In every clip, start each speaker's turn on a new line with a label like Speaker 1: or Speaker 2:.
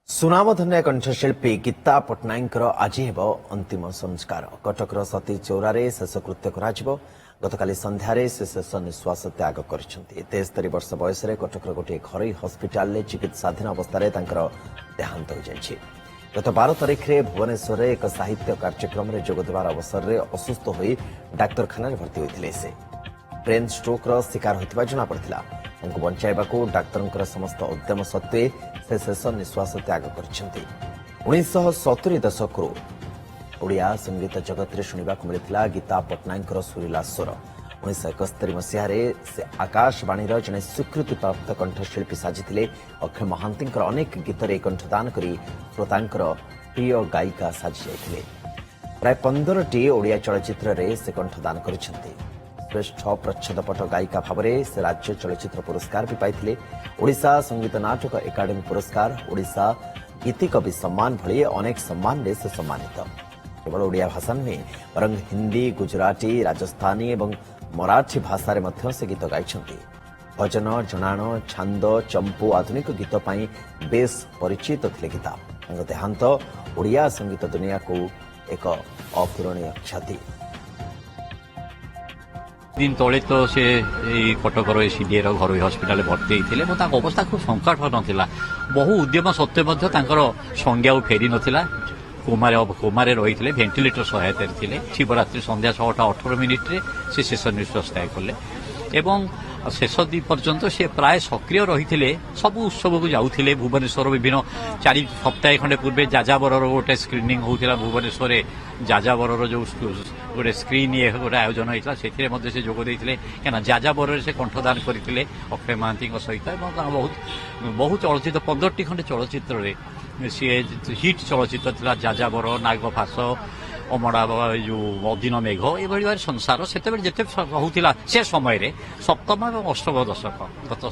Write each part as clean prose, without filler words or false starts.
Speaker 1: सुनामधन्य कंठशिल्पी गीता पट्टनायक आज हेब अंतिम संस्कार कटकर सती चौरारे शेषकृत्य गतकाली संध्यारे से शेष निश्वास त्याग कर 73 वर्ष बयस कटकर गोटे घर हस्पिटाल चिकित्साधीन अवस्था देहांत हो जाए। गत 12 तारिख में भुवनेश्वर एक साहित्य कार्यक्रम में जोगदेवार अवसर में असुस्थ हो डाक्तखाना भर्ती होते से ब्रेन स्ट्रोक शिकार होता जनापड़ा। उनको बचाइबा डाक्तर समस्त उद्यम सत्वे से शेष निश्वास त्याग कर 1970 दशक ओडिया संगीत जगत में शुणा मिलता गीता पट्टनायक सुरीला स्वर। 1971 मसीह से आकाशवाणी जड़े स्वीकृति प्राप्त कंठशिल्पी साजिले। अक्षय महांती अनेक गीत कंठदान कर श्रोतांकर प्रिय गायिका साजि जाते। प्राय 15टी ओडिया चलचित्र से कंठदान कर श्रेष्ठ प्रच्छदपट गायिका भाव से राज्य चलचित्र पुरस्कार भी पाई। ओडिशा संगीत नाटक एकाडेमी पुरस्कार, ओडिशा गीति कवि सम्मान भली अनेक सम्मान से सम्मानित। केवल ओडिया भाषा नुहे बर हिंदी, गुजराती, राजस्थानी और मराठी भाषा से गीत गाई। भजन, जनाण, छांद, चंपू आधुनिक गीत पर बेस परिचित थे गीता। देहांत ओडिया संगीत दुनिया को एक अपूरणीय क्षति।
Speaker 2: दिन तले तो से कटकर सीडीएर घर हस्पिटाल भर्ती होते अवस्था खूब संकट नाला। बहु उद्यम सत्वे संज्ञा फेरी नाला। कोमारे रही भेन्टिलेटर सहायता थे। शिवरात्रि संध्या 6:18 मिनिट्रे से शेष निश्वास त्याग कले एवं शेष दिन पर्यंत से प्राय सक्रिय रही सब उत्सव को जाऊे। भुवनेश्वर विभिन्न 4 सप्ताह खंडे पूर्वे जाजाबर गोटे स्क्रीनिंग होता भुवनेश्वर। जाजाबर जो गोटे स्क्रीन ये गोटे आयोजन होता से जोगदे क्या जाजाबर से कंठदान करते अक्षय महांती सहित। बहुत बहुत चलचित्र 15टी खंडे चलचित्र सी हिट चलचित्र था जाजाबर, नागफास, अमड़ा जो अधीन मेघ ये संसार से जिते होता से समय सप्तम और अष्टम दशक गत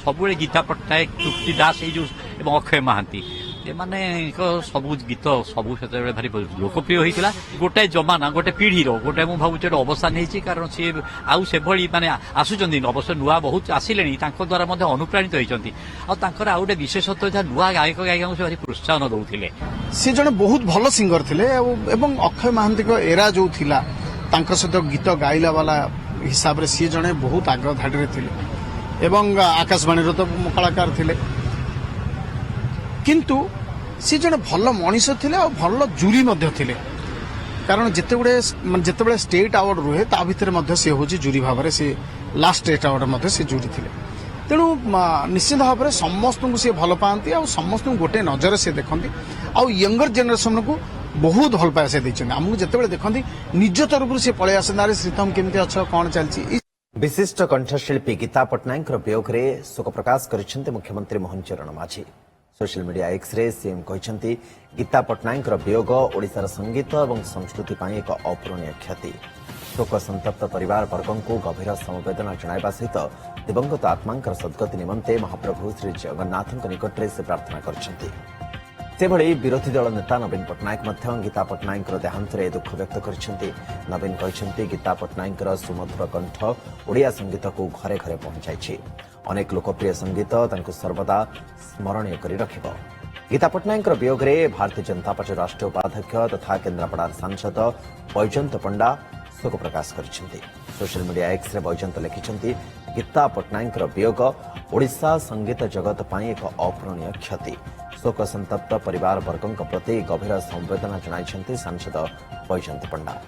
Speaker 2: सब गीता पट्टनायक, तृप्ति दास जो अक्षय महांती एमाने सब गीत सब से भारी लोकप्रिय होता। गोटे जमाना गोटे पीढ़ी गोटे मुझे भावुँ गोटे अवसान होती कारण सी आउ से माने आसुचंदी अवश्य नुआ बहुत आसिले द्वारा अनुप्राणित होती। आउ गोटे विशेषत्व था नुआ गायक गायिका से भारी प्रोत्साहन दौले।
Speaker 3: सी जन बहुत भल सिंगर थे एवं अक्षय महांती एरा जो थिला सहित गीत गाइला वाला हिसाब से सी जने बहुत आग धाड़ी थे एवं आकाशवाणी तो कलाकार थे। किंतु सी जने भल मनीष थे और भल जूरी थे कारण जिते स्टेट अवार्ड रुहे ता भितर से हूँ जूरी भाव से लास्ट स्टेट अवार्ड से जूरी थे। तेणु निश्चित भाव में समस्त को सी भल पाती और समस्त गोटे नजर से देखती आउ यंगर जेनेरेशन को बहुत भल पाए से आमको जिते देखती निज तरफ से पलि आसना श्रीतम केमती अच्छ कौन चलती।
Speaker 1: विशिष्ट कंठशिल्पी गीता पट्टनायक वियोग में शोक प्रकाश कर मुख्यमंत्री मोहन चरण माझी। सोशल मीडिया एक्स रे सीएम कहते गीता पट्टनायक वियोग ओडिशार संगीत और संस्कृति एक अपूरणीय क्षति। शोक संतप्त परिवार वर्गों को गभीर समवेदना जणाइबा सहित दिवंगत आत्मा सद्गति निमंते महाप्रभु श्री जगन्नाथ निकट में से प्रार्थना करछन्ति। सेभଳି विरोधी दल नेता नवीन पट्टनायक गीता पट्टनायक देहांत में दुख व्यक्त करछन्ति। नवीन कहते गीता पट्टनायक सुमधुर कंठ ओडिया संगीत को घरे घरे पहुंचाई। अनेक लोकप्रिय संगीत सर्वदा स्मरणीय कर रखिब। गीता पट्टनायक वियोग में भारतीय जनता पार्टी राष्ट्रीय उपाध्यक्ष तथा केन्द्रापड़ा सांसद बैजयंत पंडा शोक प्रकाश करछन्ति। सोशल मीडिया एक्स रे बैजयंत लिखिछन्ति गीता पट्टनायक वियोग ओडिशा संगीत जगत पर एक अपूरणीय क्षति। शोक संतप्त परिवार वर्गों प्रति गभीर संवेदना जणाइछन्ति सांसद बैजयंत पंडा।